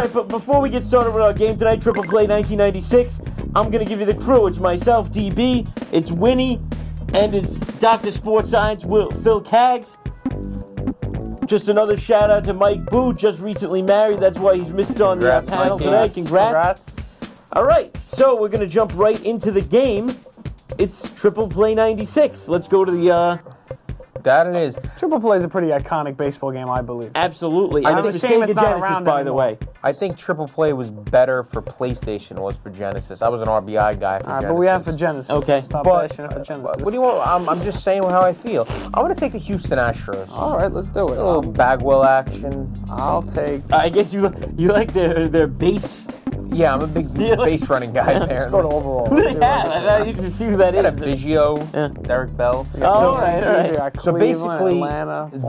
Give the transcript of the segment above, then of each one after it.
right, but before we get started with our game tonight, Triple Play 1996, I'm going to give you the crew. It's myself, DB, it's Winnie, and it's Dr. Sports Science, Phil Kaggs. Just another shout out to Mike Boo, just recently married. That's why he's missed on the panel today. Congrats. All right, so we're going to jump right into the game. It's Triple Play 96. Let's go to the... That it is. Triple Play is a pretty iconic baseball game, I believe. Absolutely. And it's the Sega Genesis, by the way. I think Triple Play was better for PlayStation than it was for Genesis. I was an RBI guy for Genesis. But we have for Genesis. Okay. Stop bashing it for Genesis. What do you want? I'm just saying how I feel. I'm going to take the Houston Astros. All right, let's do it. A little Bagwell action. I'll take... I guess you like their base... Yeah, I'm a big base running guy there. Let's go to overall. Who do they have? You can see who that is. Biggio, Derek Bell. All right. So basically,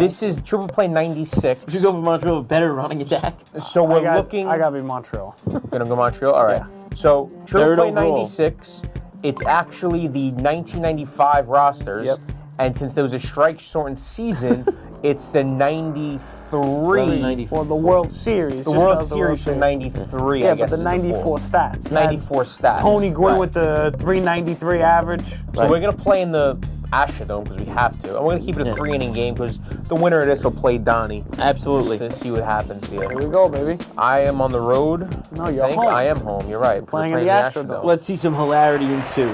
this is Triple Play 96. She's over Montreal, better running attack. So we're looking... I got to be Montreal. Gonna go Montreal? All right. Yeah. So Triple Play 96, it's actually the 1995 rosters. Yep. And since there was a strike-shortened season, it's the 93. Well, the World Series. The World Series from 93, yeah, I guess. but the 94 stats. 94 stats. Tony Gwynn with the 393 average. So we're going to play in the Astrodome because we have to. And we're going to keep it a 3-inning game because the winner of this will play Donnie. Absolutely. Just to see what happens here. Here we go, baby. I am on the road. No, you're home. I am home. You're right. Playing in the Astrodome. Let's see some hilarity ensue.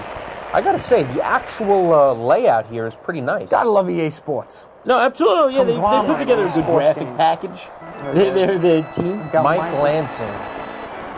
I got to say, the actual layout here is pretty nice. Gotta love EA Sports. No, absolutely. Yeah, they put together a good graphic package. They're the team. Mike Lansing.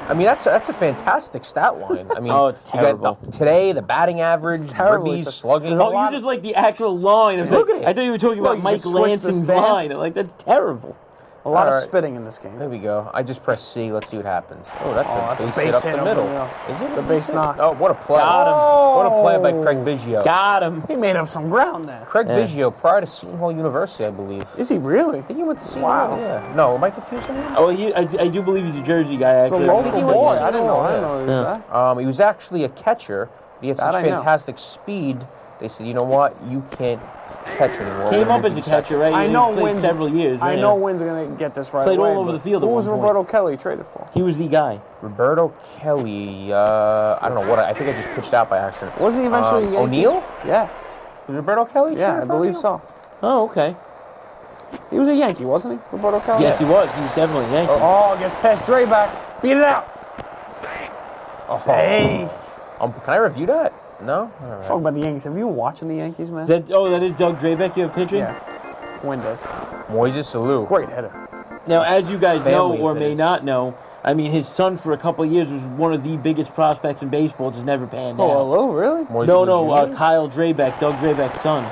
I mean, that's a fantastic stat line. I mean, it's terrible. Today, the batting average, ribbies, slugging. Oh, you just like the actual line. Look at it. I thought you were talking about Mike Lansing's line. Like, that's terrible. A lot of spitting in this game. There we go. I just press C. Let's see what happens. Oh, that's a base hit up the middle. Is it? The base knock. Oh, what a play. Got him. What a play by Craig Biggio. Got him. He made up some ground there. Craig Biggio, prior to Seton Hall University, I believe. Is he really? I think he went to Seton Wow. Hall. Yeah. No, am I confusing him? Oh, I do believe he's a Jersey guy. It's a local boy. I didn't know he was that. He was actually a catcher. He had such fantastic speed. They said, you know what? You can't catch anymore. Came up as a catcher, right? I know Wynn's several years. I know Wynn's going to get this right Played away. all over the field. Who was Roberto Kelly traded for? He was the guy. Roberto Kelly. I don't know what. I think I just pitched out by accident. Wasn't he eventually O'Neill? Yeah. Was Roberto Kelly? Yeah, I believe so. Oh, okay. He was a Yankee, wasn't he? Roberto Kelly? Yes, he was. He was definitely a Yankee. Oh, gets past Dre back. Beat it out. Safe. Can I review that? No? All right. Talk about the Yankees. Have you been watching the Yankees, man? That is Doug Drabeck you have pitching? Yeah. Wynn does. Moises Alou. Great hitter. Now, as you guys know Family or of may hitters. not know, I mean, his son for a couple of years was one of the biggest prospects in baseball, just never panned out. Oh, hello, really? Moises No, Alou Jr.? Kyle Drabeck, Doug Drabeck's son.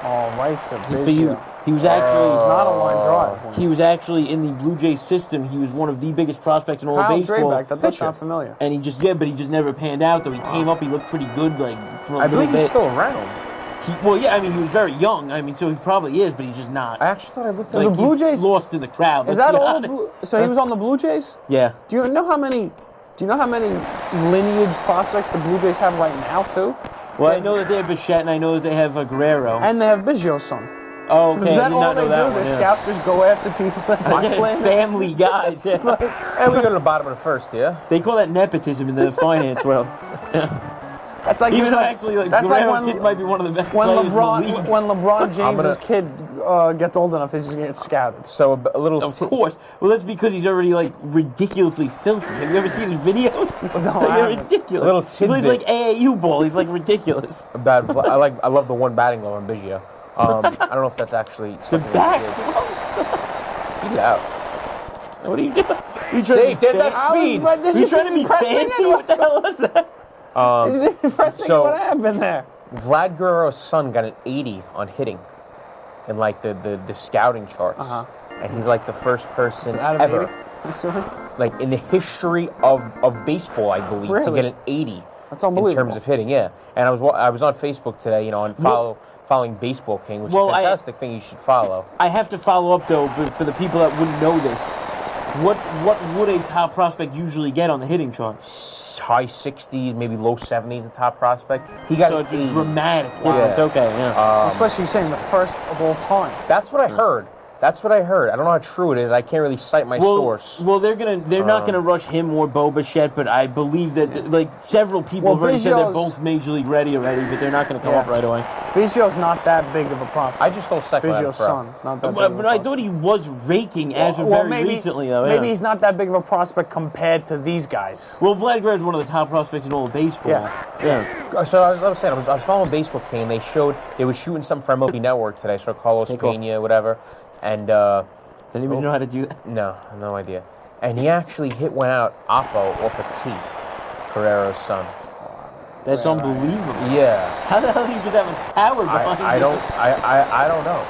Oh, right to Biggio. He was actually... It's not a line drive. He was actually in the Blue Jays system. He was one of the biggest prospects in all of baseball. Drabeck, that does sound familiar. And he just never panned out. Though he came up, he looked pretty good. Like for a I little believe bit. he's still around. He was very young. I mean, so he probably is, but he's just not. I actually thought I looked Like, at the Blue Jays lost in the crowd. Is let's that be all? honest. So he was on the Blue Jays? Yeah. Do you know how many lineage prospects the Blue Jays have right now too? Well, I know that they have Bichette, and I know that they have Guerrero. And they have Biggio's son. Oh, So okay. is I that did all not they know do? that The one, yeah. scouts just go after people that aren't playing. Family guys. Yeah. And we go to the bottom of the first, yeah? They call that nepotism in the finance world. That's like Even though actually, like, that's Guerrero's like kid might be one of the best when players in the LeBron league. when LeBron James's kid gets old enough, they just get scouted. So a little... Of course. Well, that's because he's already, like, ridiculously filthy. Have you ever seen his videos? No, I They're haven't. ridiculous. Little He plays, tidbit. like, AAU ball. He's, like, ridiculous. I love the one batting glove on Biggio. I don't know if that's actually... The back. Get it out. What are you doing? You Dave, there's that speed. You trying to be fancy? What the hell was that? What happened there? Vlad Guerrero's son got an 80 on hitting in like the scouting charts. And he's like the first person ever, like in the history of baseball, I believe, to get an 80. That's unbelievable. In terms of hitting, yeah. And I was on Facebook today, and following Baseball King, which is a fantastic thing you should follow. I have to follow up though, but for the people that wouldn't know this, what would a top prospect usually get on the hitting chart? High 60s, maybe low 70s, the top prospect. He got it's an 80. a dramatic difference. Okay, yeah. Especially saying the first of all time. That's what I heard. That's what I heard. I don't know how true it is. I can't really cite my source. Well, they're not gonna rush him or Bo Bichette, but I believe that like several people have already said they're both major league ready already, but they're not gonna come up right away. Biggio's not that big of a prospect. I just don't second Biggio's son. It's not that big of a But I thought he was raking as of very recently, though. Maybe he's not that big of a prospect compared to these guys. Well, Vlad Guerrero is one of the top prospects in all of baseball. Yeah. So I was saying, I was following baseball team. They were shooting something for MLB Network today. So Carlos Pena, whatever, and. Does anybody know how to do that? No idea. And he actually hit one out, Oppo, off a tee. Guerrero's son. That's unbelievable. Yeah. How the hell do you get that much power behind I don't know.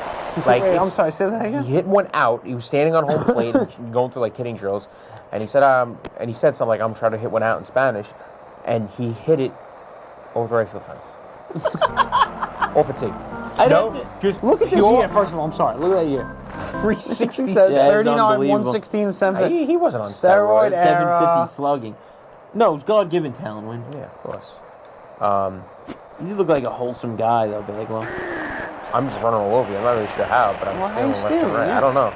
Like, Wait, I'm sorry, say that again? He hit one out. He was standing on home plate and going through like hitting drills. And he said something like, I'm trying to hit one out in Spanish. And he hit it over the right field fence. Off a tee. Just look at this year, first of all. I'm sorry. Look at that year. 360, 39, 116, 7. He wasn't on steroid era. 750 slugging. No, it's God-given talent, Win. Yeah, of course. You look like a wholesome guy, though, Bagwell. I'm just running all over you. I'm not really sure how, but I'm stealing left and right. I don't know.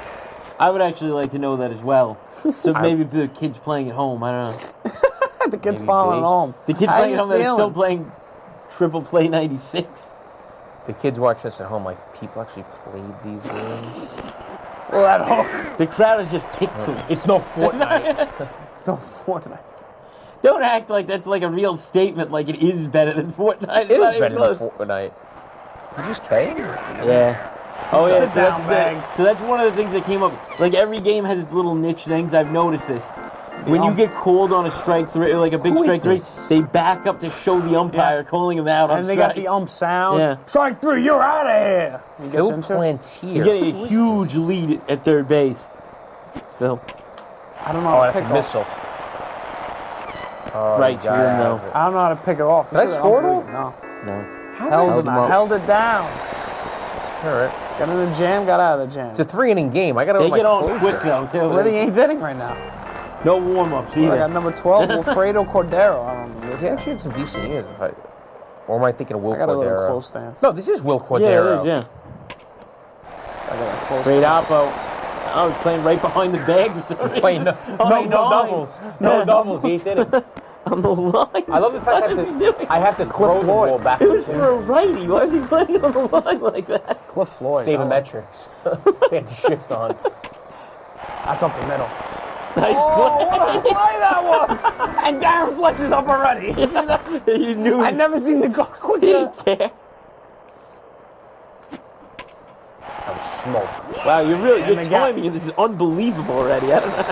I would actually like to know that as well. So maybe the kids playing at home. I don't know. The kids following home. The kids playing at home that are still playing Triple Play 96. The kids watch this at home like people actually played these games. Well, at home. The crowd is just pixels. It's no Fortnite. It's no Fortnite. Don't act like that's like a real statement like it is better than Fortnite. It is better than Fortnite. You just kidding? Yeah. Oh, yeah. So that's one of the things that came up. Like, every game has its little niche things. I've noticed this. When you get called on a strike three, like a big strike three, they back up to show the umpire calling him out on strike. And they got the ump sound. Yeah. Strike three, you're out of here. Phil Plantier. He's getting a huge lead at third base. Phil. I don't know how to pick pick a missile. Oh, right to him, though. I don't know how to pick it off. Did I score it? No. Held it down. All right. Got in the jam, got out of the jam. It's a 3-inning game. I got to They get on quick, though, too. We're the 8th inning right now. No warm-ups either. I got number 12, Wilfredo Cordero. I don't know. He actually had some decent years. Or am I thinking of Will Cordero? I got a little close stance. No, this is Will Cordero. Yeah, it is, yeah. I got a close Great Oppo. I was playing right behind the bags. Playing no doubles. No doubles. 8th inning. On the line. I love the fact that I have to throw the ball back. It was for a righty. Why is he playing on the line like that? Cliff Floyd. Sabermetrics. They had to shift on. That's up the middle. Nice play. What a play that was! And Darren Fletcher's up already. You knew. I'd never seen the guy quick. He didn't care. That was smoke. Wow, your timing this is unbelievable already. I don't know.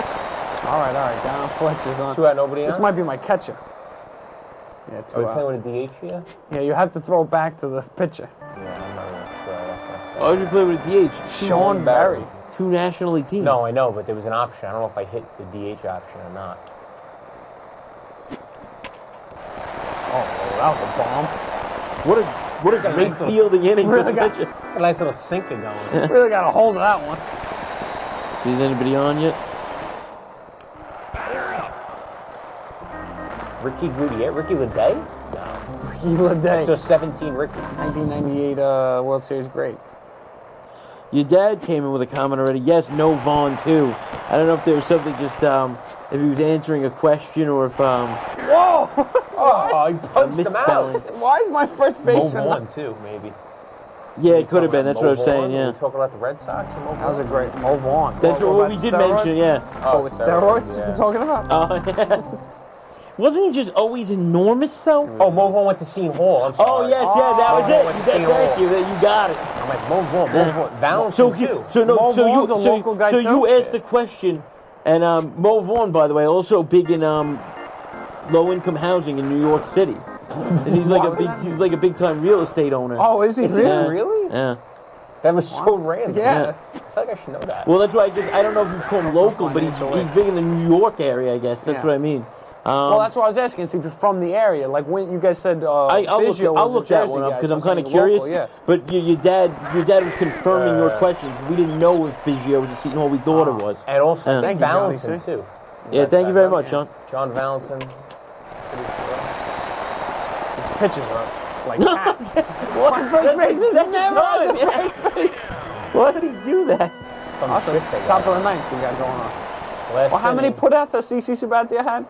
All right. Darren Fletcher's on. 2 out, nobody This on? might be my catcher. Yeah, 2 Are we out. playing with a DH here? Yeah, you have to throw it back to the pitcher. Yeah, I'm not really sure. That's Why would you play with a DH? Sean Barry. 2 National League teams. No, I know, but there was an option. I don't know if I hit the DH option or not. Oh, that was a bomb. What a great fielding inning for the pitcher. A nice little sinker going. Really got a hold of that one. See, is anybody on yet? Ricky Leday? No. Ricky Leday. So 17 Ricky. 1998 World Series great. Your dad came in with a comment already. Yes, no Vaughn too. I don't know if there was something just if he was answering a question or if Whoa! Oh, he punched him out. Why is my first baseman? Mo Vaughn too, maybe. Yeah, it could have been. That's what I was saying. Yeah. We talking about the Red Sox. And Mo Vaughn? That was a great Mo Vaughn. That's what we did mention. Yeah. Oh, with steroids? Yeah. You're talking about? Oh yes. Wasn't he just always enormous though? Oh, Mo Vaughn went to Seton Hall. I'm sorry. Oh yes, yeah, that was it. Thank you. You got it. I'm like Mo Vaughn. Valentine too. So you asked the question, and Mo Vaughn, by the way, also big in low-income housing in New York City. And he's like a big-time real estate owner. Oh, is he really? Yeah. That was so random. Yeah. I feel like I should know that. Well, that's why I don't know if you call him local, but he's big in the New York area, I guess. That's what I mean. Well, that's what I was asking. See if you're from the area. Like when you guys said I'll look that one up because I'm kind of curious. Local, yeah. But your dad was confirming your questions. We didn't know if Biggio was a Seton Hall. We thought it was. And also thank you, Valentin too. Yeah, thank you very much, John. John Valentin. His pitches are like that. What? First base is never on first base. Why did he do that? some That's shift they got. top of the ninth we got going on. Last How many inning. putouts has CC Sabathia had?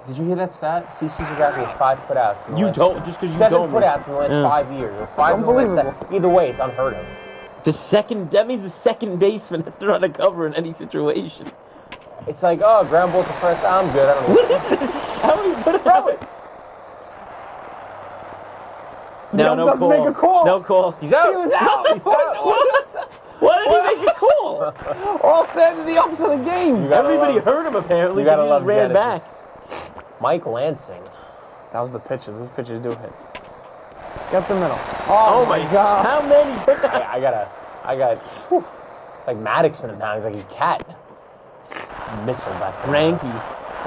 Did you hear that stat? CC Sabathia has 5 putouts. In the You last, don't, just because you 7 don't. putouts in the last 5 years. Or 5 in the last unbelievable. Either way, it's unheard of. That means the second baseman has to run a cover in any situation. It's like, oh, ground ball to first. I'm good. I don't know. What is this? How many putouts? No, no doesn't call. make a call. No call. He's out. He was out. He's out. Why did he make a call? All standing the ups of the game. Everybody heard him apparently. You gotta He just love ran Genesis. back. Mike Lansing. That was the pitcher. Those pitchers do hit. Get the middle. Oh my God! How many? I got. Whew. It's like Maddox in it now. He's like a cat. Missile back. Frankie,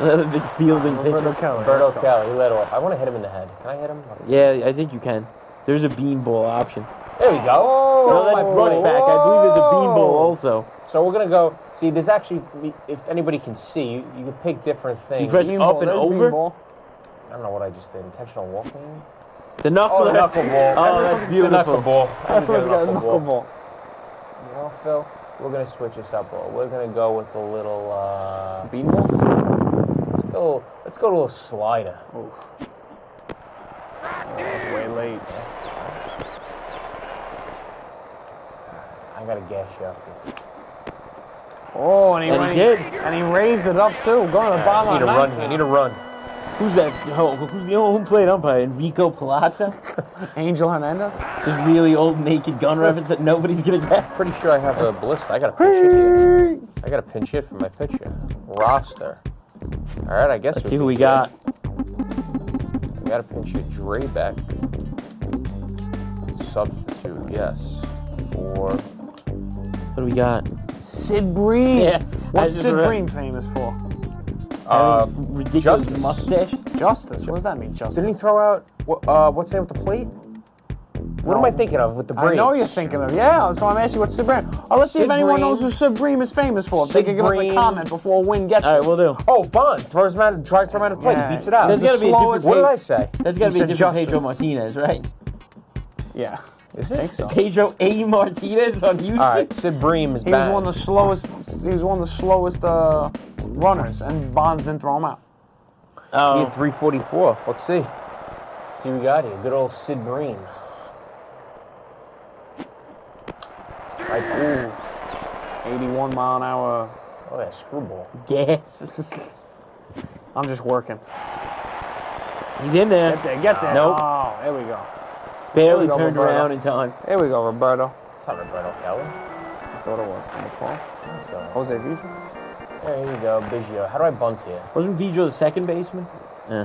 another big fielding pitcher. Roberto Kelly. He led off. I want to hit him in the head. Can I hit him? Yeah, I think you can. There's a beanball option. There we go. No, that's running back. I believe there's a beanball also. So we're gonna go. See, there's actually, if anybody can see, you can pick different things. You press up and over. I don't know what I just did. Intentional walking. The knuckle. Oh, the knuckleball. Oh, that's beautiful. The knuckleball. Everyone's got a knuckleball. You know, Phil, we're gonna switch this up. We're gonna go with the little Beanball? Let's go to a little slider. Oof. Oh, that's way late. I gotta gas you up. Oh, and he did. And he raised it up too. Going to the bottom of the ninth. I need a run. Who's that? Who's the who played umpire? Enrico Palazzo? Angel Hernandez? Just really old naked gun reference that nobody's gonna get. Pretty sure I have a blister. I got a pinch hit here. I got a pinch hit for my pitcher. Roster. All right, I guess. Let's see who we got. We got a pinch hit. Drebeck. Substitute, yes. For. What do we got? Sid Bream. Yeah. What's Sid Bream famous for? Ridiculous Justice. mustache. Justice. What does that mean, Justice? Didn't he throw out what's the name with the plate? What am I thinking of with the Braves? I know you're thinking of. Yeah, so I'm asking you what Sid Bream. Oh, let's see if anyone knows who Sid Bream is famous for. If they could give us a comment before Win gets it. All right, we'll do. Oh, Bond tries to throw him out of plate. Yeah. He beats it out. There's got to be a different. What did I say? There's got to be a said different Justice. Pedro Martinez, right? Yeah. Is I it? think so. Pedro A. Martinez on Houston. All right, Sid Bream is He bad. was one of the slowest runners, and Bonds didn't throw him out. He had 344. Let's see. See what we got here. Good old Sid Bream. Right there. 81 mile an hour. Oh, yeah, screwball. Gas. I'm just working. He's in there. Get there. Nope. Oh, there we go. Barely There we go, turned Roberto. around in time. There we go, Roberto. It's not Roberto Kelly. I thought it was number 12. So, Jose Vidra. there you go, Biggio. How do I bunt here? Wasn't Vidro the second baseman? Yeah.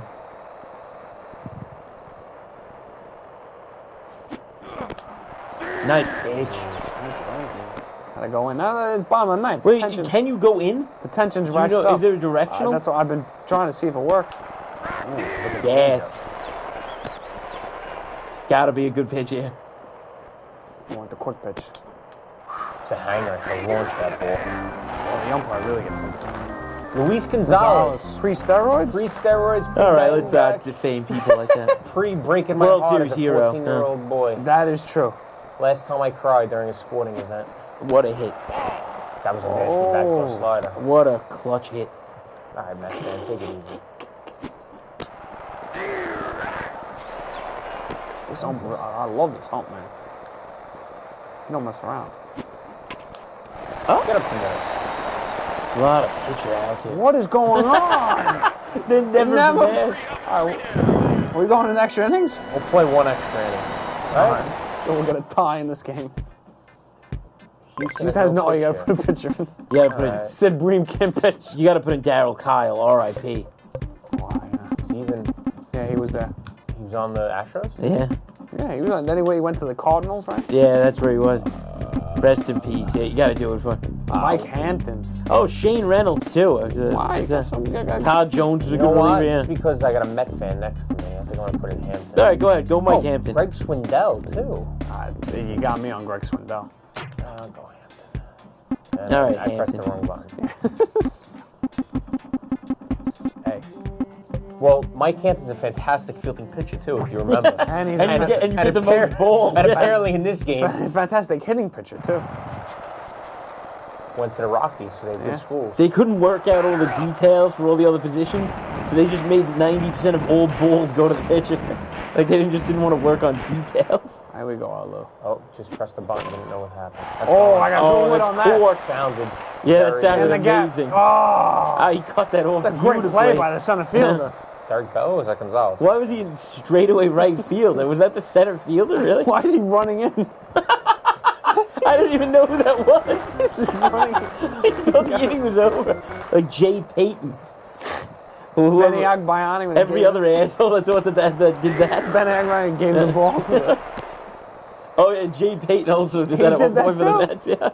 Nice pitch. Gotta go in. No, it's bottom of the ninth. Wait, can you go in? The tension's Do right you know, up. is there a directional? That's what I've been trying to see if it works. Gas. Gotta be a good pitch here. I want the quick pitch. It's a hanger. He'll launch that ball. Oh, the umpire really gets into it. Luis Gonzalez. Pre-steroids? Pre-steroids. All right, let's pre-back, defame people like that. Pre-breaking my World heart Series as a hero. 14-year-old boy. That is true. Last time I cried during a sporting event. What a hit. That was a nasty backdoor slider. What a clutch hit. All right, Matt, man, take it easy. This ump, I love this ump, man. You don't mess around. Get up from there. A lot of pitcher outs here. What is going on? They never forget. All right, are we going to extra innings? We'll play one extra inning. All right. So we're going to tie in this game. Houston Just has no, you pitcher. got to put a pitcher in. You gotta put Alright. in. Sid Bream can't pitch. You gotta put in Darryl Kyle, R.I.P. Yeah, he was there. He was on the Astros? Yeah, Yeah, he was on. Then he went to the Cardinals, right? yeah, that's where he was. Rest in peace. Yeah, you gotta do it for him. Mike Hampton. Oh, Shane Reynolds too. Mike. Todd Jones was a You good know what? reliever. Yeah. It's because I got a Met fan next to me. I think I'm going to put in Hampton. All right, go ahead. Go Mike Hampton. Greg Swindell, too. You got me on Greg Swindell. I'll go Hampton. All right, I pressed the Hampton. wrong button. Hey. Well, Mike Hampton's a fantastic fielding pitcher, too, if you remember. And he's And you get the most balls. And apparently in this game, a fantastic hitting pitcher, too. went to the Rockies because they had good schools. They couldn't work out all the details for all the other positions, so they just made 90% of all balls go to the pitcher. Like, they didn't want to work on details. Here we go, Arlo. Oh, just press the button. Didn't know what happened. I got good on that. Sounded. Yeah, that sounded amazing. He cut that off. That's a great play by the center fielder. Third go? Was that Gonzalez? Why was he in straightaway right field? Was that the center fielder, really? Why is he running in? I didn't even know who that was. This is running. I thought the inning was over. Like Jay Payton. Benny Agbayani. Every other asshole that thought that did that. Benny Agbayani gave the ball to it. Oh, yeah, Jay Payton also did that at one point for the Mets, yeah.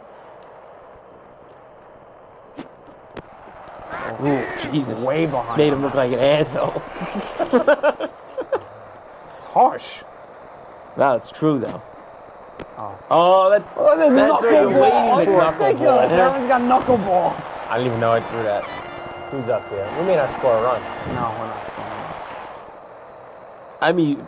Ooh, Jesus. Way behind. Made him look like an asshole. It's harsh. No, it's true, though. That's knuckleballs. Ridiculous. Everyone's got knuckleballs. I don't even know I threw that. Who's up there? We may not score a run. No, we're not scoring.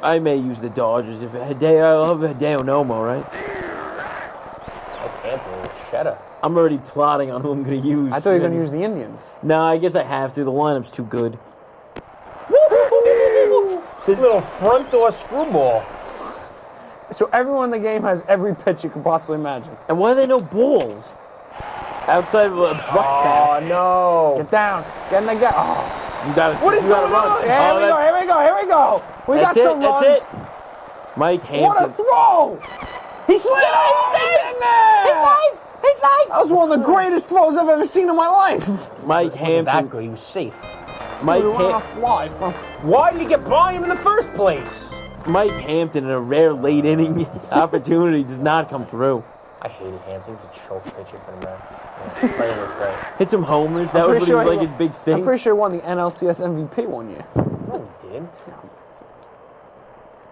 I may use the Dodgers if I love Hideo Nomo, right? I can't believe Cheddar. I'm already plotting on who I'm going to use. I thought you were going to use the Indians. No, I guess I have to. The lineup's too good. This little front door screwball. So everyone in the game has every pitch you could possibly imagine. And why are there no balls? Outside of a brush pad. Oh, no. Get down. Get in the gap. Oh. You got What is going on? Here we go. We got some runs. That's it. Mike Hampton. What a throw. He slid it. He's safe. That was one of the greatest throws I've ever seen in my life. Mike Hampton. That good. He was safe. Mike Hampton. Why did he get by him in the first place? Mike Hampton in a rare late inning opportunity does not come through. I hated Hampton. He was a choke pitcher for the Mets. Yeah, hit some homers. That was his big thing. I'm pretty sure he won the NLCS MVP one year. No, he didn't.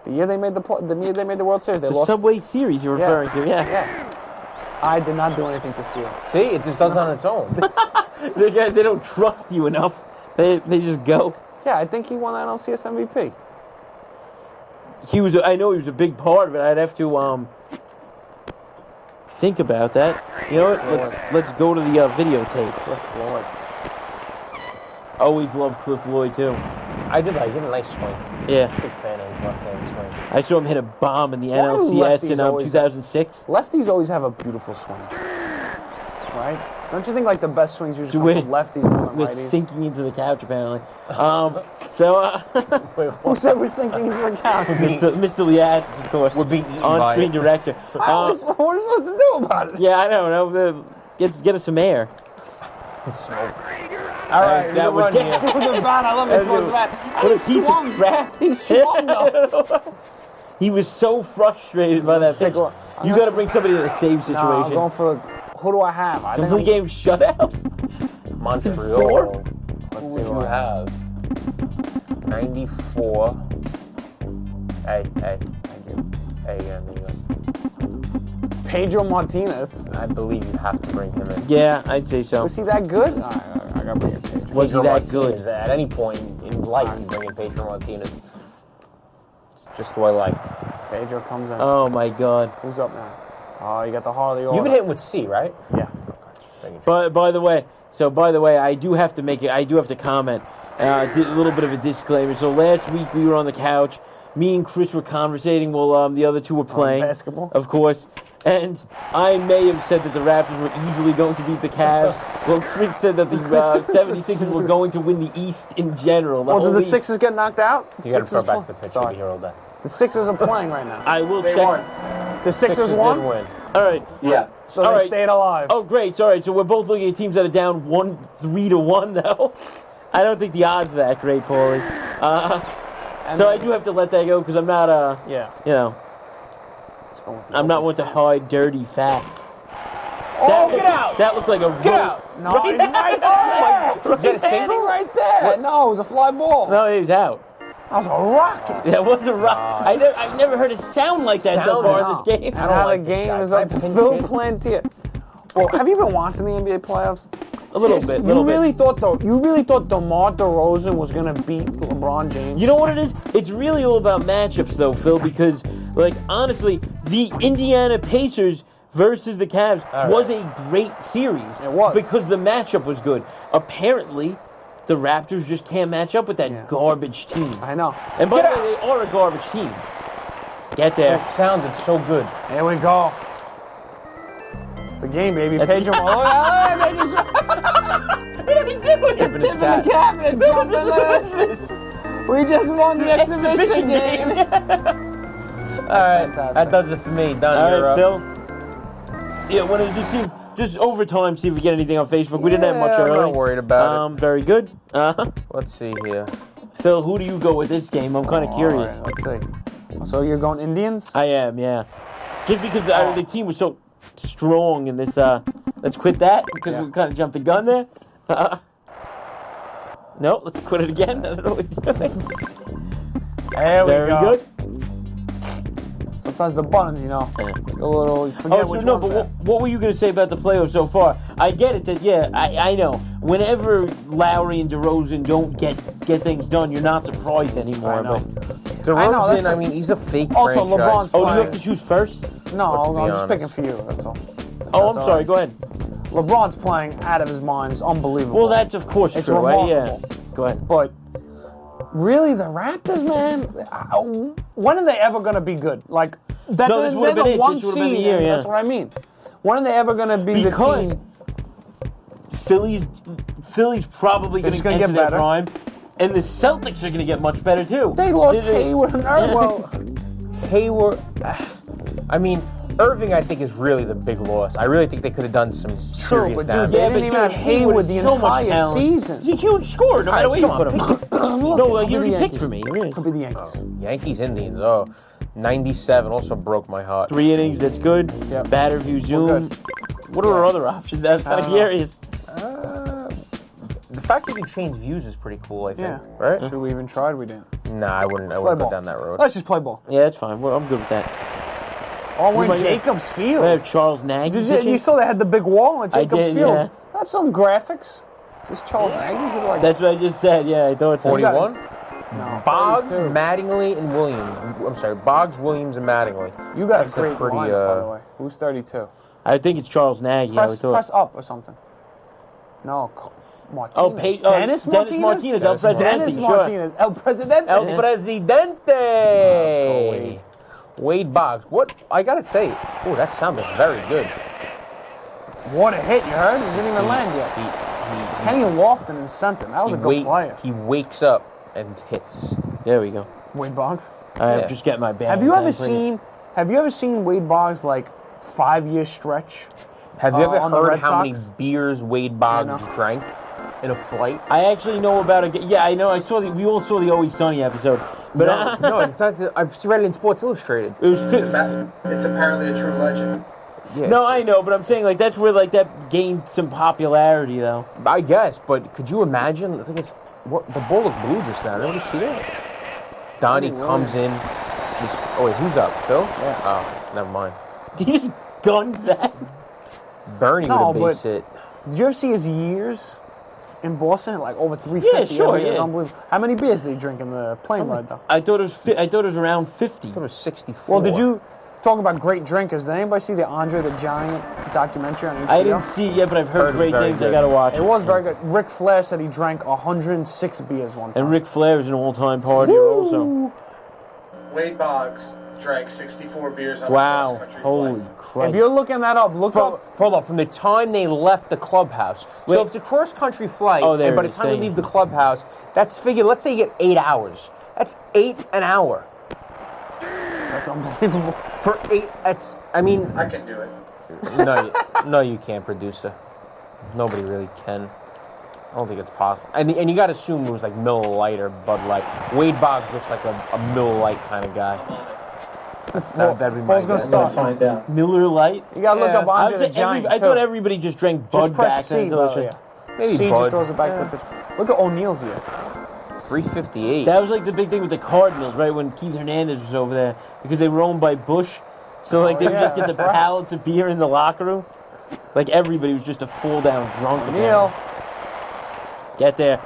The year they made the World Series, they the lost. Subway Series you're referring to, yeah. I did not do anything to steal. See, it just does on its own. They don't trust you enough. They just go. Yeah, I think he won the NLCS MVP. I know he was a big part of it. I'd have to think about that. You know what? Let's go to the videotape. Cliff Floyd. Always loved Cliff Floyd too. I did like him. A nice swing. Yeah. Big fan of his left-hand swing. I saw him hit a bomb in the NLCS in 2006. Lefties always have a beautiful swing, right? Don't you think like the best swings usually come from lefties more than righties? We're sinking into the couch apparently. Who said we're sinking into the couch? Mr. Liatis, of course. We're being eaten on-screen director. What are we supposed to do about it? Yeah, I don't know. Get us some air. Smoke. All right, that would get to the bat. I love it. The bat. What a piece of crap. He swung though. He was so frustrated by that pitch. You got to bring somebody to the save situation. No, I'm going for who do I have? Complete game shutout. Montreal. Let's see who I have. 94. Hey, there you go. Pedro Martinez. I believe you have to bring him in. Yeah, I'd say so. Was he that good? I gotta bring him in. Was he that good? At any point in life, you bring in Pedro Martinez. Just the way I like. Pedro comes in. Oh my God. Who's up now? Oh, you got the heart of the order. You've been hitting with C, right? Yeah. Okay. But by the way, I do have to comment. Did a little bit of a disclaimer. So last week we were on the couch. Me and Chris were conversating while the other two were playing. Basketball? Of course. And I may have said that the Raptors were easily going to beat the Cavs. Well, Chris said that the 76ers were going to win the East in general. Did the Sixers get knocked out? You got to throw back to the pitch. You'll be here all day. The Sixers are playing right now. I will check. Won. The Sixers won? Did win. All right. Yeah. So they stayed alive. Oh, great. All right. So we're both looking at teams that are down 3-1, though. I don't think the odds are that great, Paulie. So I do have to let that go because I'm not, I'm not one to hide dirty facts. Get out! That looked like a Get out! No, he's right there! Was that a single? Right there! What? No, it was a fly ball. No, he was out. That was a rocket. That was a rocket. I've never heard it sound like that so far in this game. And how the game is up to Phil Plantier. Well, have you been watching the NBA playoffs? A little bit. You really thought DeMar DeRozan was gonna beat LeBron James? You know what it is? It's really all about matchups, though, Phil. Because, honestly, the Indiana Pacers versus the Cavs was a great series. It was. Because the matchup was good. Apparently, the Raptors just can't match up with that garbage team. I know. And by the way, they are a garbage team. Get there. It sounded so good. Here we go. It's the game, baby. Pedro. What did he do with Tipping his cap. cabinet. We just won the exhibition game. All right, that does it for me. Done. All You're right, up. Phil. Yeah, want to just see just over time, see if we get anything on Facebook. We didn't have much early. I'm not worried about it. Very good. Let's see here. Phil, who do you go with this game? I'm kind of curious. All right, let's see. So you're going Indians? I am, yeah. Just because the team was so strong in this. Let's quit that because we kind of jumped the gun there. No, let's quit it again. I don't know what he's doing. There we Very go. good. Sometimes the buttons, a little. Forget which but one's what were you going to say about the playoffs so far? I get it that, I know. Whenever Lowry and DeRozan don't get things done, you're not surprised anymore. I know. DeRozan, he's a fake Also, franchise. LeBron's Oh, do you playing. have to choose first? No, Let's I'm be just honest. picking for you. That's all. Oh, I'm That's sorry. all Go ahead. LeBron's playing out of his mind. It's unbelievable. Well, that's of course It's true, right? Yeah. remarkable. Go ahead. But really, the Raptors, man, when are they ever going to be good? Like, this would've been the it. one This would've been the seed, year, and yeah. That's what I mean. When are they ever going to be Because the team? Philly's probably going to gonna get get their better. prime, and the Celtics are going to get much better too. They lost Hayward and Irving. Well, Hayward. Irving, I think, is really the big loss. I really think they could have done some True, serious but damage. dude, they didn't even have Hayward the entire season. He's a huge scorer, no matter where you put him. No, you already picked for me. Could be the Yankees. Yankees, Indians. 97 also broke my heart. 3 innings, that's good. Yep. Batter view zoom. good. What are our other options? That's kind of curious. The fact that you can change views is pretty cool, I think. Yeah. Right? Should we even tried? We didn't. Nah, I wouldn't Play go ball. down that road. Let's just play ball. Yeah, that's fine. Well, I'm good with that. Oh, we're might in have- Jacobs We Field. have Charles Nagy. You saw they had the big wall at I Jacobs did, Field. yeah. That's some graphics. Is this Charles Nagy? Like, That's what I just said. Yeah, I thought so. 41? no, Boggs, 32. Mattingly, and Williams. I'm sorry, Boggs, Williams, and Mattingly. You got That's a great pretty, lineup, by the way. Who's 32? I think it's Charles Nagy. Press up or something. No, Martinez. Oh, Dennis Martinez? El Presidente. Dennis Sure. Martinez. El Presidente. El Presidente! Wade Boggs. What? I gotta say, that sounded very good. What a hit, you heard? He didn't even land yet. Kenny Lofton in center. That was a good player. He wakes up and hits. There we go. Wade Boggs. I'm Yeah. just getting my band. Have you ever seen Wade Boggs like 5-year stretch? Have you ever on the heard Red how many Sox? beers Wade Boggs No. drank in a flight? I actually know about it. Yeah, I know. We all saw the Always Sunny episode. But No, it's not. I've read it in Sports Illustrated. it was. It's apparently a true legend. Yeah. No, I know, but I'm saying like that's where like that gained some popularity though. I guess, but could you imagine? I think it's the ball looked blue just now. Did you see that? Donnie comes in. Wait, who's up? Phil? Yeah. Oh, never mind. Did he just gunned that? Bernie No, would have base hit. Did you ever see his years in Boston? Like over 350. Yeah, sure, every year. It's yeah. unbelievable. How many beers did he drink in the plane ride though? I thought it was around 50. I thought it was 64. Well, did you talk about great drinkers? Did anybody see the Andre the Giant documentary on HBO? I didn't see it yet, but I've heard Heard great very things. I good. gotta watch it. It was very good. Ric Flair said he drank 106 beers one time. And Ric Flair is an all-time partier also. Wade Boggs drank 64 beers on a Wow! cross-country Holy flight. Christ! If you're looking that up, look up. Hold on. From the time they left the clubhouse. Wait. So if it's a cross-country flight, Oh, there and by it the is, time you saying. leave the clubhouse, that's figured. Let's say you get 8 hours. That's 8 an hour. That's unbelievable. For 8, that's. I mean, I can do it. no, you can't, producer. Nobody really can. I don't think it's possible. And you got to assume it was like Miller Lite or Bud Light. Wade Boggs looks like a Miller Lite kind of guy. That'd be my Paul's gonna guess. start. Find out. Miller Lite. You gotta look Yeah. up Andre the Giant. I thought everybody just drank Bud Just press back C, then. though, yeah. Maybe C Bud. just throws it back to the pitch. Look at O'Neal's here. 358. That was like the big thing with the Cardinals, right? When Keith Hernandez was over there, because they were owned by Bush, so like they would yeah, just get the that's right. pallets of beer in the locker room. Like everybody was just a full down drunk. O'Neal. Get there.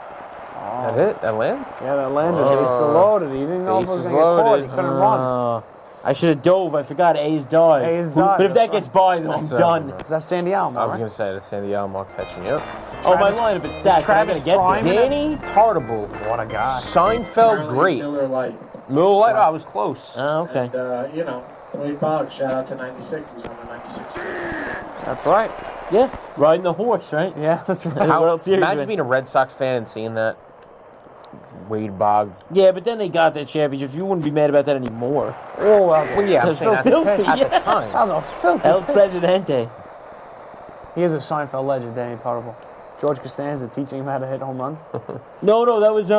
That it? That lands? Yeah, that landed. Oh. Bases loaded. He didn't know if it was Bases going to get caught. He loaded. couldn't run. I should have dove. I forgot A is dive. A is dive, But if that that's gets by, then I'm done. Is that Sandy Alamo, I was right? going to say, that's Sandy Alamo catching you. Oh, my lineup is stacked. I'm going to get to it. Danny Tartable. What a guy. Seinfeld, great. Miller Lite. Miller Lite, I was close. Oh, okay. And, you know, Wade Boggs, shout out to 96. He's on the 96. That's right. Yeah, riding the horse, right? Yeah, that's right. World Series Imagine win. being a Red Sox fan and seeing that. Wade Boggs. Yeah, but then they got that championship. You wouldn't be mad about that anymore. Oh, Well, yeah, I'm That's saying so filthy, at the that time. was a filthy El pitch. Presidente. He is a Seinfeld legend, Danny Tartable. George Costanza teaching him how to hit home runs. No, that was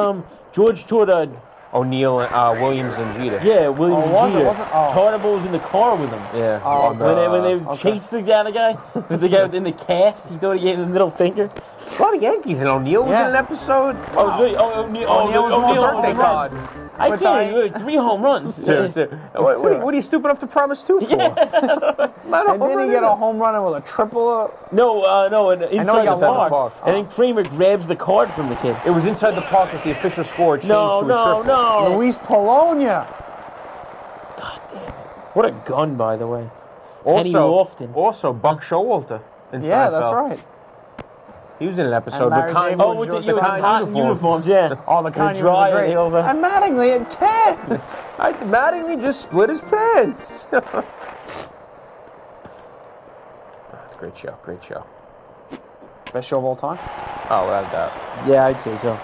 George taught O'Neal, Williams, and Jeter. yeah, Williams Oh, was and it? Jeter. Was it? Oh. Tartable was in the car with him. Yeah. Oh, on When they okay. chased the other guy, with the guy in the cast, he thought he gave him the middle finger. A lot of Yankees, and O'Neal was Yeah. in an episode. Oh, really? O'Neal O'Neal was on O'Neal birthday home runs. card. I But can't. 3 home runs. Two. What are you stupid enough to promise 2 for? And then he get a home run with a triple. No, and inside got the one. park. And then Kramer grabs the card from the kid. It was inside the park that the official score changed No, to a triple. no. Luis Polonia. God damn it. What a gun, by the way. Penny Lofton. Also, Buck Showalter. In Yeah, Seinfeld. that's right. He was in an episode And Larry with Con. David Oh, was with George the Costanza. cotton uniforms, yeah. Oh, the kind They're dry, was great. they over- And Mattingly at 10. Mattingly just split his pants. That's a great show. Great show. Best show of all time. Oh, without a doubt. Yeah, I'd say so.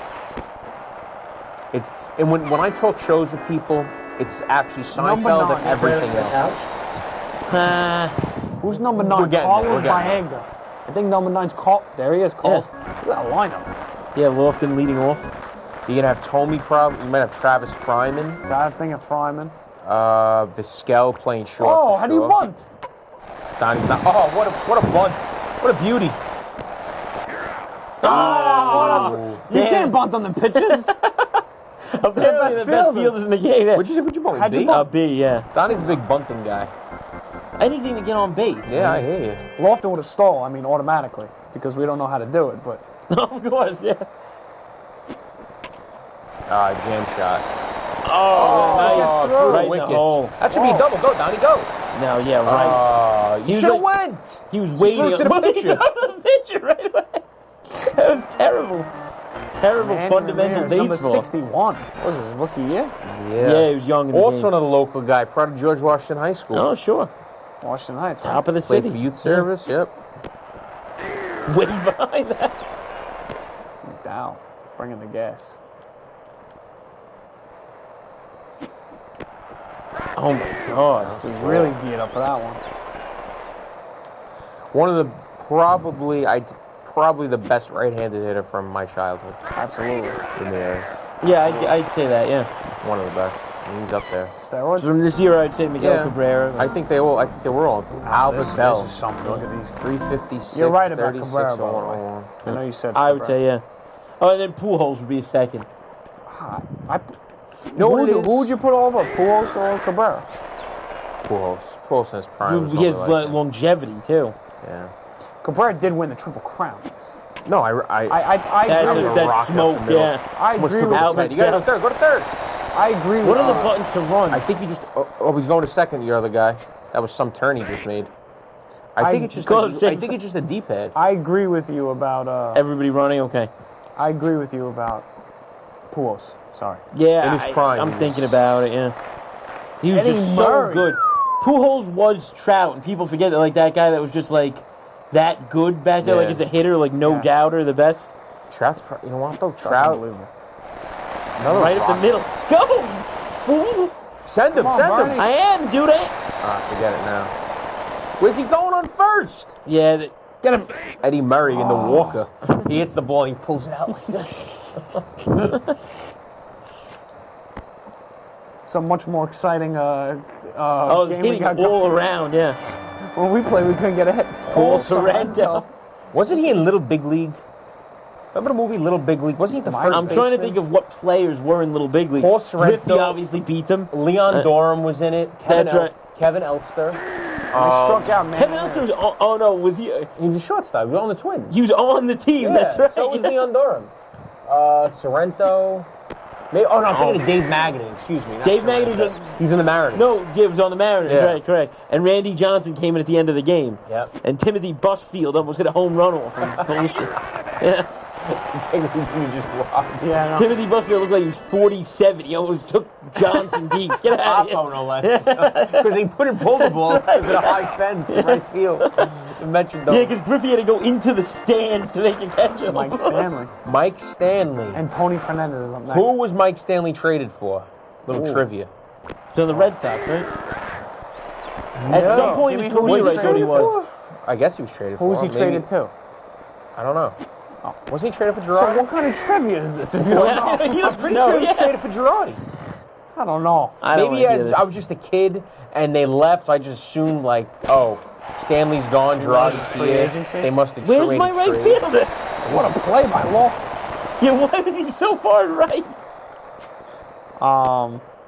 And when I talk shows with people, it's actually Seinfeld and everything else. Who's number 9? We're getting Carlos there, we're getting Baega. I think number 9's Carl. There he is, Carlos. Look at that lineup. Yeah, Lofton leading off. You're gonna have Tomey probably. You might have Travis Fryman. Dive thing of Fryman. Vizquel playing short. Oh, for how do you sure. bunt? Donnie's not. Oh, what a bunt! What a beauty! Oh, you damn. can't bunt on the pitches. Apparently the best fielders in the game. What'd you bunt? How'd you B? bunt? B, yeah. Donnie's a big bunting guy. Anything to get on base. Yeah, I hear you. Lofton would have stole, automatically, because we don't know how to do it, but... Of course, yeah. Jam shot. Oh, nice. through Right the in the wicket. hole. That should be a double. Go, Donnie, go. No, yeah, right. You was should have like- went. He was waiting threw it to the pitcher. the pitcher right away. That was terrible. Terrible fundamental Ramirez, number baseball. 61. What was his rookie year? Yeah, he was young in the Also game. another local guy, part of George Washington High School. Oh, sure. Washington Heights, right? Top of the Played city. for youth service. Yep. Way behind that. Down. Bringing the gas. Oh, my God. He was really geared up for that one. One of the probably the best right-handed hitter from my childhood. Absolutely. Ramirez. Yeah, I'd say that, yeah. One of the best. He's up there. Steroids? From this year, I'd say Miguel Cabrera. I think they were all. Albert Bell. This is something. Look at these. 356. You're right about 36, Cabrera, by the way. 0101. I know you said I would Cabrera. say, yeah. Oh, and then Pujols would be a second. Who would you put over, Pujols or Cabrera? Pujols in his prime. He has longevity, too. Yeah. Cabrera did win the Triple Crown. No, I That's, agree with that's rock up smoke, the middle. yeah. I What's agree the with Albert You got to go third. Go to third. I agree What with are the buttons to run? I think he just. Oh, he's going to second. The other guy. That was some turn he just made. I think it's just. I think it's just a D-pad. I agree with you about. Everybody running? Okay. I agree with you about Pujols. Sorry. Yeah, In his prime, I'm he thinking was- about it, yeah. He was Eddie just Murray. so good. Pujols was Trout, and people forget that, like, that guy that was just, like, that good back there, like, Yeah. as a hitter, like, no Yeah. doubter, the best. Trout's. You know what though? That's Trout. unbelievable. Right up the middle. Go, you fool! Send him. Come on, Send him. Bernie. I am, dude. Forget it now. Where's he going on first? Yeah, Get him. Eddie Murray in the Walker. He hits the ball and he pulls it out like this. Some much more exciting I was game we hitting got all going. around, yeah. When we played, we couldn't get a hit. Paul Sorrento. Wasn't he in Little Big League? Remember the movie Little Big League? Wasn't he the first I'm trying to baseman? think of what players were in Little Big League. Paul Sorrento. Griffey obviously beat them. Leon Durham was in it. That's right. Kevin Elster. I struck out, man. Kevin Elster was oh no, was he? He's a shortstop. He was on the Twins. He was on the team. Yeah, That's right. so was Leon Durham. Sorrento. Oh, no, I'm thinking of Dave Magadan. Excuse me. Dave Magadan. He's in the Mariners. No, Gibbs on the Mariners. Yeah. Right, correct. And Randy Johnson came in at the end of the game. Yep. And Timothy Busfield almost hit a home run off him. Bullshit. Yeah. Yeah, Timothy Busfield looked like he was 47. He almost took Johnson deep. Get out of here. no less. Because he couldn't pull the ball because of the high fence in right field. Yeah, because Griffey had to go into the stands to make a catch. Mike Stanley. Mike Stanley. And Tony Fernandez is up next. Who was Mike Stanley traded for? Little trivia. So the Red Sox, right? At some point in his career, I thought he was. I guess he was traded for. Who was he traded to? I don't know. Oh. Wasn't he traded for So Girardi? what kind of trivia is this if you don't know? I'm pretty sure he was traded for Girardi. I don't know. Maybe I was just a kid and they left, I just assumed like, oh, Stanley's gone, Girardi's free here. agency? They must have Where's traded my right trade. fielder? What a play by Loft. Yeah, why was he so far right?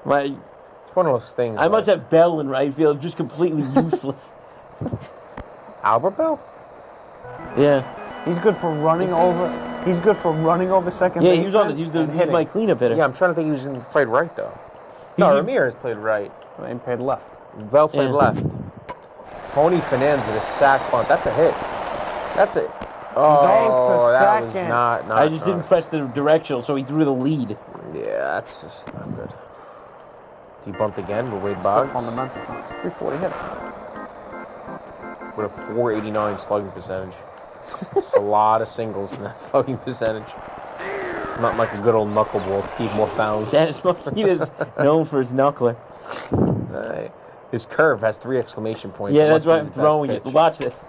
It's one of those things. I must have Bell in right field, just completely useless. Albert Bell? Yeah. He's good for running over. He's good for running over second Yeah, base. he was on the, he was my cleanup hitter. Yeah, I'm trying to think he played right though. No, Ramirez played right. They played left. Bell played left. Tony Fernandez with a sack bunt. That's a hit. That's it. Oh, that was not I just didn't press the directional, so he threw the lead. Yeah, that's just not good. He bumped again with Wade Boggs. Fundamentals, no, it's 340 hit. With a 489 slugging percentage. It's a lot of singles in that slugging percentage. Not like a good old knuckleball to keep more fouls. Dennis Martinez, known for his knuckler. His curve has 3 exclamation points. Yeah, that's why I'm throwing it. Watch this.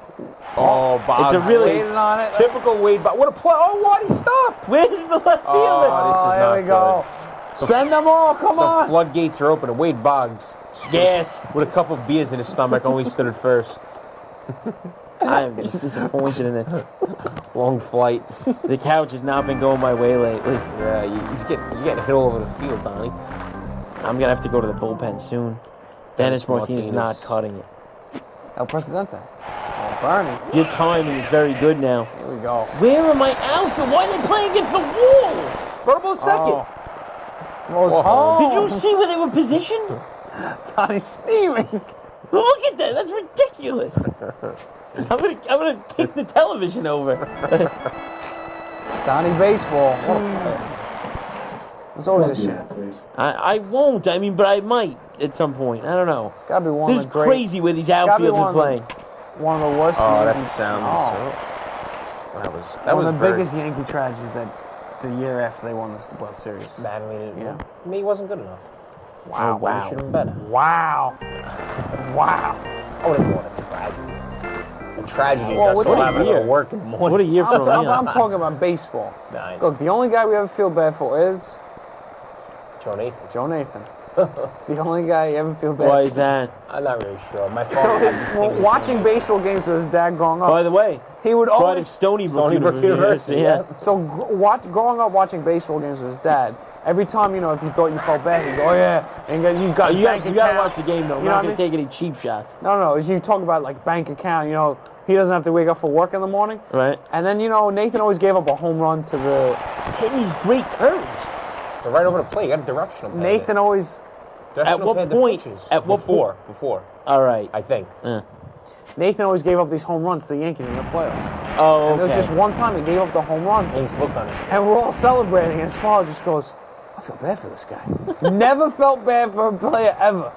Oh, Boggs. It's a really on it. Typical Wade Boggs. What a play. Oh, why did he stop? Where's the left fielder? Oh, There we go. Send them all. Come on. The floodgates are open. And Wade Boggs, Yes. with a couple of beers in his stomach, only stood at first. I am just disappointed in this. Long flight. The couch has not been going my way lately. Yeah, you're getting hit all over the field, Donnie. I'm going to have to go to the bullpen soon. Dennis Martinez not cutting it. El Presidente. Oh, Bernie. Your timing is very good now. Here we go. Where are my outfield? Why are they playing against the wall? Throw the ball second. Throws Did you see where they were positioned? Donnie's steaming. Look at that. That's ridiculous. I'm gonna kick the television over. Donnie baseball. What a play. There's always a shit. I won't. I mean, but I might at some point. I don't know. It's gotta be one This of is the great. crazy where these outfields are playing. One of the worst. Oh, Yankee- that sounds. That was one of the very, biggest Yankee tragedies that the year after they won the World Series. bad. I mean, Yeah. I mean, he wasn't good enough. Wow! He should have been better. Wow! Wow! I wouldn't call it a tragedy. A tragedy is Well, us what all a having to go year. to work in the morning. What a year from I'm now. talking about baseball. Nine. Look, the only guy we ever feel bad for is Joe Nathan. Joe Nathan. It's the only guy you ever feel bad Why for. is that? I'm not really sure. My So father had this thing. watching baseball games with his dad growing up, By the way, he would tried always at Stony Brook University, Yeah. So growing up watching baseball games with his dad, every time, if you thought you felt bad, he'd go, oh yeah, and you got You bank gotta account. watch the game though. I'm You know not what I gonna mean? take any cheap shots. No, you talk about like bank account, he doesn't have to wake up for work in the morning. Right. And then, Nathan always gave up a home run to the... Hitting these great curves. They're right over the plate. You got a directional pad. Nathan always... At what point? At what Before. All right. I think. Nathan always gave up these home runs to the Yankees in the playoffs. Oh, And there was okay. just one time he gave up the home run. And he's looked on his face. And we're all celebrating, and his father just goes, I feel bad for this guy. Never felt bad for a player ever.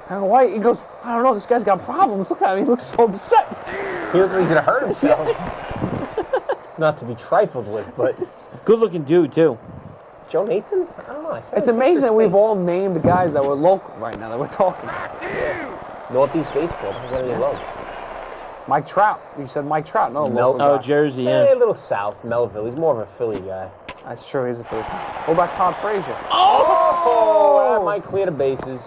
I go, why? He goes, I don't know, this guy's got problems. Look at him, he looks so upset. He looks like he's gonna hurt himself. Not to be trifled with, but Good looking dude too. Joe Nathan? I don't know. It's amazing that we've all named the guys that were local right now that we're talking. Northeast baseball doesn't get any love. Mike Trout. You said Mike Trout. No, local Oh, guy. Jersey, Yeah, yeah. a little south, Melville. He's more of a Philly guy. That's true, he's a Philly fan. What about Todd Frazier? Oh, that might clear the bases.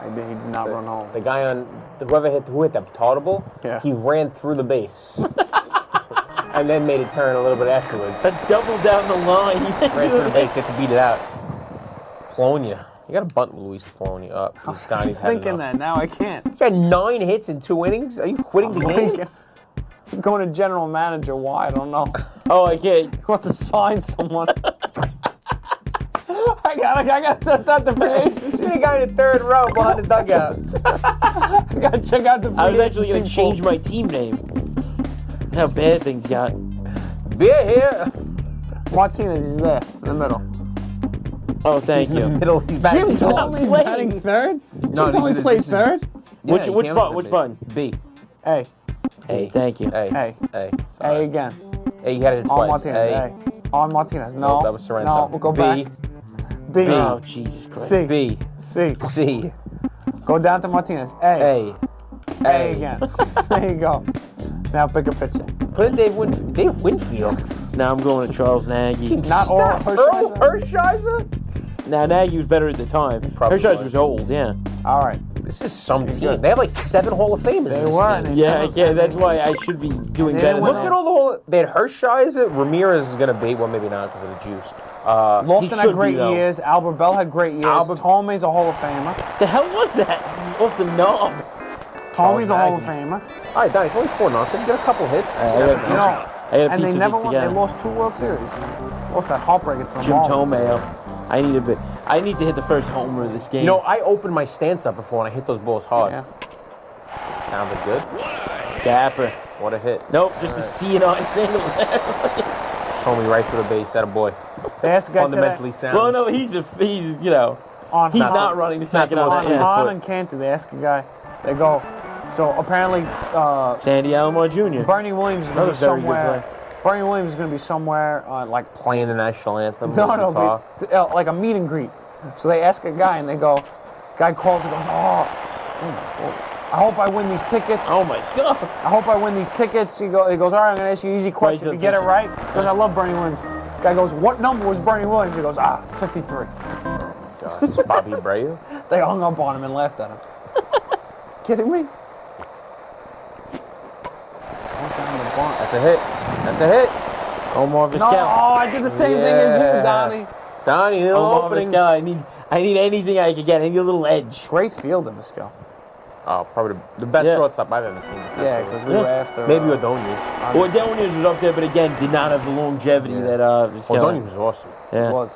He did not run home. The guy who hit that total, Yeah. he ran through the base. And then made a turn a little bit afterwards. A double down the line. Ran through the base, you have to beat it out. Polonia. You got to bunt Luis Polonia up. I was thinking that, now I can't. He had 9 hits in 2 innings. Are you quitting the game? He's going to general manager. Why? I don't know. Oh, I can't. He wants to sign someone. I got to test out the free agency. See the guy in the third row behind the dugout. I got to check out the free I was actually going to agency change my team name. That's how bad things got. Beer here. Martinez is there in the middle. Oh, thank you. Middle. He's back. Jim He's on. Conley's batting third? No, Jim Conley played third? Which he came button? up Which with button? B. A. Hey, thank you. A. A. A. A Sorry. again. A. You had it On twice. Martinez. A. On Martinez. No. Nope, that was Sorrento. No, we'll go B. back. B. Oh, Jesus Christ. C. B. C. C. Go down to Martinez. A. A again. There you go. Now pick a pitcher. Put in Dave Winfield. Now I'm going to Charles Nagy. Not all Earl Hershiser. Hershiser? Now Nagy was better at the time. Probably Hershiser was. was old, yeah. All right. This is some team. good. They have like 7 Hall of Famers. They in this were. team. Yeah, that's why I should be doing They better didn't than Look that. at all the whole. They had Hershiser. Ramirez is going to be. Well, maybe not because of the juice. Lofton should had be, great though. years. Albert Bell had great years. Tomey's a Hall of Famer. The hell was that? Off the knob. Tomey's a Hall of Nagy. Famer. All right, Donnie, it's only 4-0. Get a couple hits. You know, I got a and they piece of never it won. They together. lost 2 World Series. Lost that heartbreaker to the Jim Marlins. Tomeo. I need to hit the first homer of this game. You know, I opened my stance up before and I hit those balls hard. Yeah. Sounded good. Dapper. What a hit. Nope, just a CNI single. Told me right through the base. That a boy. They asked the guy Fundamentally today, sound. Well, no, he's you know, on he's Hahn- not running the second not the on most the fleet end. Hahn foot. and Cantor, they ask a guy, they go, so apparently Sandy Alomar Jr. Bernie Williams is going Another to be very good somewhere. Bernie Williams is going to be somewhere like Playing the national anthem. no, guitar. like a meet and greet. So they ask a guy and they go, guy calls and goes, I hope I win these tickets. Oh my God. I hope I win these tickets. He goes, all right, I'm going to ask you an easy question. If you get it right, he goes, I love Bernie Williams. Guy goes, what number was Bernie Williams? He goes, 53. God, Bobby Abreu. They hung up on him and laughed at him. Kidding me? That's a hit. That's a hit. Omar No, Vizquel. I did the same thing as you, Donnie. Donnie, little Omar opening. Vizquel. I need anything I could get. I need a little edge. Great field in this go. Oh, probably the best Yeah. shortstop I've ever seen. Yeah, because we were after. Maybe Ordonez. Well, Ordonez was up there, but again, did not have the longevity that Vizquel Ordonez had. was awesome. Yeah. It was.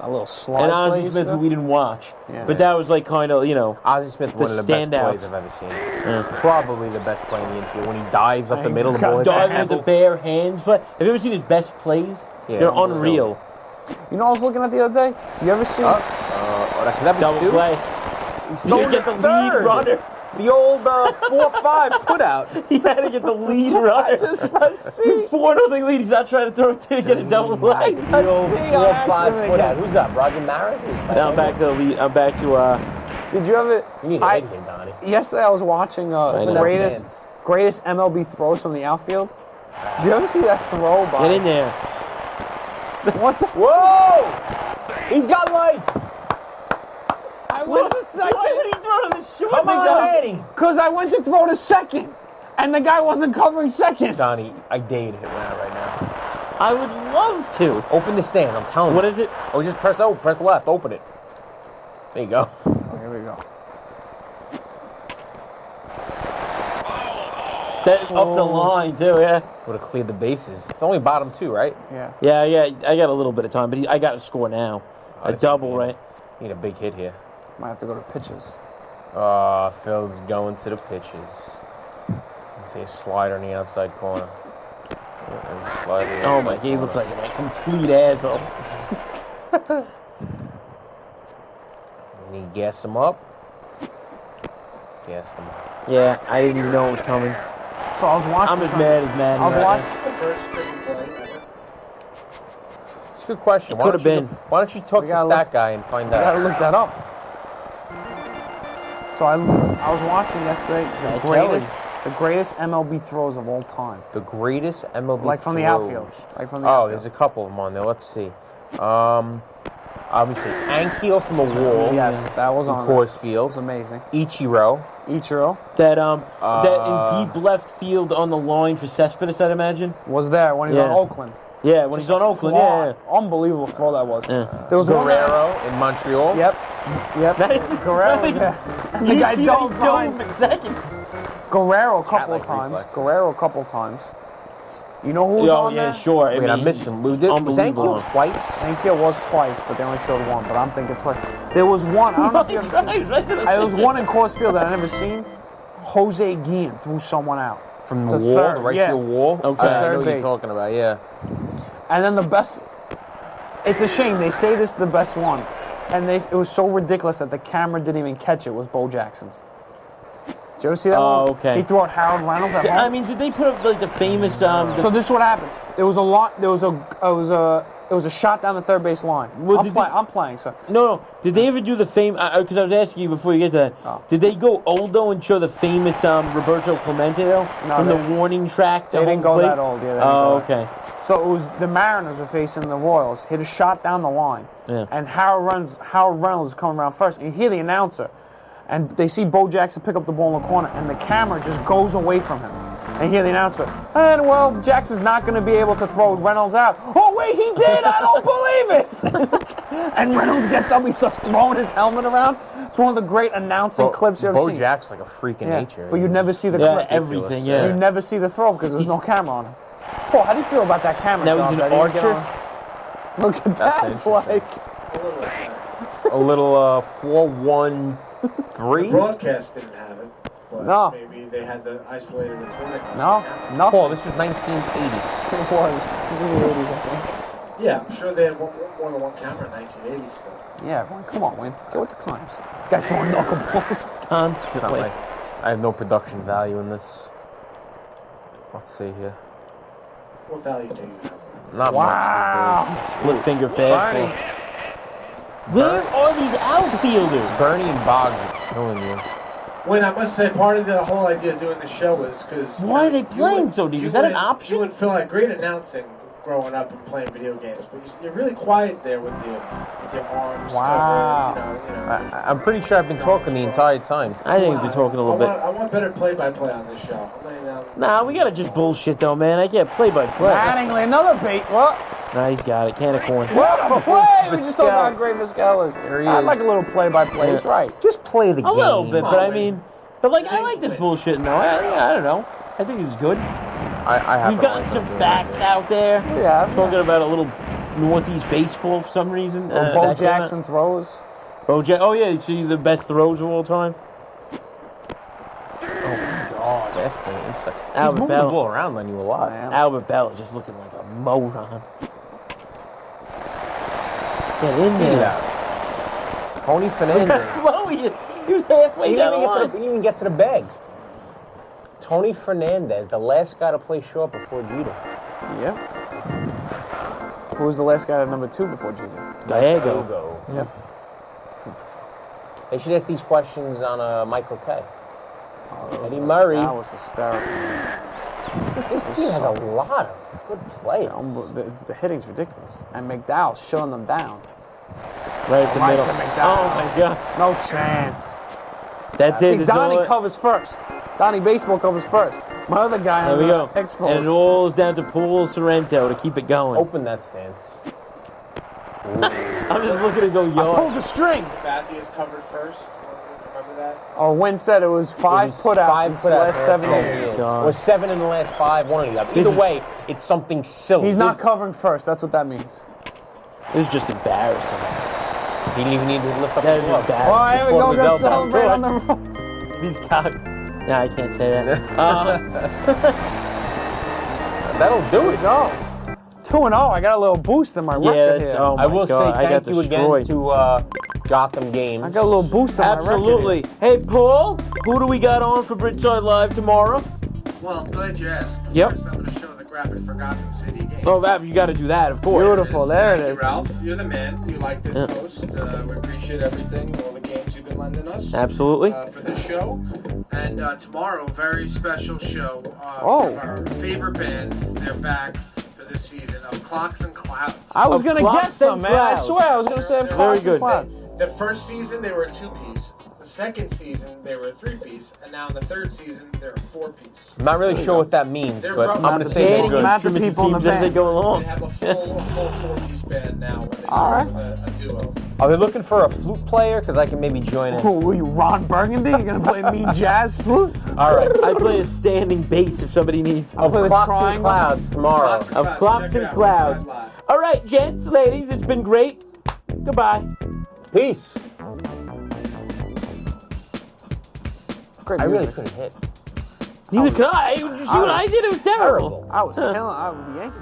A little slide. And play Ozzie you Smith, said? who we didn't watch. Yeah. But that was like kind of, Ozzie Smith, one of the best standout. plays I've ever seen. Probably the best play in the infield when he dives up the middle of the ball. diving with the bare hands. But have you ever seen his best plays? Yeah, They're it's unreal. You know what I was looking at the other day? You ever see? That be Double two? play. So You get the lead third. runner. The old 4-5 put out. He had to get the lead runner. Just press C. 4-0 lead. He's not trying to throw it to get a double play. The old 4-5 put out. Who's up? Roger Maris? Now I'm back to the lead. I'm back to Did you ever? You need an egg here, Donnie. Yesterday I was watching know. the greatest MLB throws from the outfield. Did you ever see that throw by? get in there. What the? Whoa! He's got life! I went to second. Why would he throw to the short? Come on, Danny! Because I went to throw to second, and the guy wasn't covering second. Donnie, I dare you to hit one out right now. I would love to. Open the stand, I'm telling you. What is it? Oh, just press left, open it. There you go. Here we go. That's up the line too. Yeah. Would have cleared the bases. It's only bottom 2, right? Yeah. Yeah. I got a little bit of time, but I got to score now. A this double, is- right? Need a big hit here. Might have to go to pitches. Phil's going to the pitches. See a slider in the outside corner. Oh my God, he looks like a complete asshole. And he gassed him up. Gassed him up. Yeah, I didn't even know it was coming. So I was watching. I'm as mad as mad. I was right watching. The first triple play ever. It's a good question. It could have been. Why don't you talk to gotta Stat look- Guy and find I gotta out? look that up. So I was watching yesterday the greatest MLB throws of all time, The greatest MLB like from the throws. outfield, like from the Oh, outfield. there's a couple of them on there. Let's see. Obviously, Ankiel from the wall. Yes, that was in on. Coors It was Field. amazing. Ichiro. Ichiro That in deep left field on the line for Cespedes, I'd imagine. was there when he was Yeah. on Oakland. Yeah, when he's on Oakland. Yeah. Unbelievable throw that was. Yeah. There was one. Guerrero in Montreal. Yep. That is Guerrero was there. And the You guy see dove that he behind. dove for second. Guerrero a couple of Cat-like times. reflexes. Guerrero a couple of times. You know who was Oh on yeah, there? sure. Wait, I missed him. Was that Unbelievable. twice? Ankiel was twice, but they only showed one. But I'm thinking twice. There was one. I don't know if you ever seen. There was one in Coors Field that I never seen. Jose Guillen threw someone out From the The wall, third, the right yeah. field wall? Okay. I know Third what you're base. talking about, yeah. And then the best. It's a shame they say this is the best one, and it was so ridiculous that the camera didn't even catch it. Was Bo Jackson's. Did you ever see that one? Oh, okay. He threw out Harold Reynolds at home. I mean, did they put up like the famous? So this is what happened. There was a lot. There was a shot down the third base line. Well, I'm playing. So No. Did they ever do the famous? Because I was asking you before you get to that. Oh. Did they go old though and show the famous Roberto Clemente though No, from they- the warning track to they home didn't go plate? that old. Yeah. They didn't Oh, go that- okay. So it was the Mariners were facing the Royals. Hit a shot down the line, Yeah. and Harold Reynolds is coming around first. And you hear the announcer, and they see Bo Jackson pick up the ball in the corner, and the camera just goes away from him. And you hear the announcer, and well, Jackson's not going to be able to throw Reynolds out. Oh wait, he did! I don't believe it! And Reynolds gets up, he starts throwing his helmet around. It's one of the great announcing clips you've ever Bo seen. Jack's like a freak in Yeah, nature. but you never see the Yeah, clip. everything. ridiculous. Yeah. You never see the throw because there's no camera on him. Paul, how do you feel about that camera? That was job an that he didn't get archer? on? Look at that, interesting. like. A little The 4-1-3. broadcast didn't have it. But No. maybe they had the isolated recording. No, nothing. Paul, this was 1980. It was in the 80s, I think. Yeah, I'm sure they had more than one camera in 1980 still. Yeah, Wayne, come on, Wayne. Get with the times. This guy's throwing knuckleballs. It's not Constantly. like I have no production value in this. Let's see here. What value do you have? Not Wow. Split finger Bernie. fastball. Where are these outfielders? much. Bernie and Boggs are killing you. When I must say, part of the whole idea of doing the show was because Why are they playing so deep? Is that an option? You would feel like great announcing growing up and playing video games, but you're really quiet there with your arms Wow. covered. You know, I'm pretty sure I've been talking the entire time. I think they're talking a little bit. I want better play-by-play on this show. I'm laying down. Nah, we gotta just bullshit though, man. I get play by play. Mattingly, another bait. What? Nah, he's got it. Can of corn. What a play! We just talked Vizquel. about how great Vizquel is. There he I'd is. like a little play-by-play. He's right. Just play the game. A little bit, but I man. mean, but like I like this bullshit though. I don't know. I think it's good. I have We've gotten some facts out there. Yeah. Talking about a little Northeast baseball for some reason. Bo that came out. Jackson throws. Oh yeah, you see the best throws of all time. Oh, that's playing inside. He's Albert moving Bell. the ball around on you a lot. Man. Albert Bell just looking like a moron. Get in Look there. at that. Tony Look Fernandez. how slow he is. He was halfway He down the didn't line. even get to the bag. Tony Fernandez, the last guy to play short before Jeter. Yep. Who was the last guy at number 2 before Jeter? Gallego. Go. Yep. They should ask these questions on Michael K. Eddie Murray. That was hysterical. This team has a lot of good players. The hitting's ridiculous. And McDowell's shutting them down. Right at the Right middle. to McDowell. Oh my god. No chance. That's it. See, That's Donnie all it- covers first. Donnie Baseball covers first. My other guy There on we the go. exposed. And it all is down to Paul Sorrento to keep it going. Open that stance. I'm just looking to go I pulled yard. the string. Sabathia is covered first. Remember that? Oh, Wynn said it was 5 It was putouts 5 in the putouts last 7 years. years. God. Or 7 in the last 5, one of the other. Either way, it's something silly. He's not covering first. That's what that means. This is just embarrassing. He didn't even need to lift up That the is glove. embarrassing. Oh, here we go. Before Gonna Giselle celebrate on the Bouchard. road. These cock. Nah, I can't say that. That'll do it. No. 2-0. I got a little boost in my record that's- here. oh I my will God, say I got thank you destroyed. again to Gotham Games. I got a little boost in my record Absolutely. Hey, Paul, who do we got on for Bridgeside Live tomorrow? Well, I'm glad you asked. Yep. First, I'm going to show the graphic for Gotham City Games. Oh, that you got to do that, of course. Beautiful. There it Thank you, is. Ralph. You're the man. We like this Yeah. post. We appreciate everything, all the games you've been lending us. Absolutely. For this show. And tomorrow, very special show. Oh. Our favorite bands, they're back for this season of Clocks and Clouds. I was Of going to Clocks get some, and man. I Clouds. swear I was going to say Very Clocks and good. Clouds. The first season, they were a two-piece. The second season, they were a 3-piece, and now in the third season, they're a 4-piece. I'm not really sure what that means, They're but I'm probably going to say they're Adding good. Not the instruments people in and the teams as they band. go They along. have a full 4-piece band now when they All start right. with a duo. Are they looking for a flute player? Because I can maybe join in. Who are you, Ron Burgundy? You gonna play mean jazz flute? All right. I play a standing bass if somebody needs. Of play the Clocks and triangle. Clouds tomorrow. Of clocks and clouds. All right, gents, ladies, it's been great. Goodbye. Peace. Great I really music. couldn't hit. Neither could I. Did you see what I did? It was terrible. I was killing the Yankees.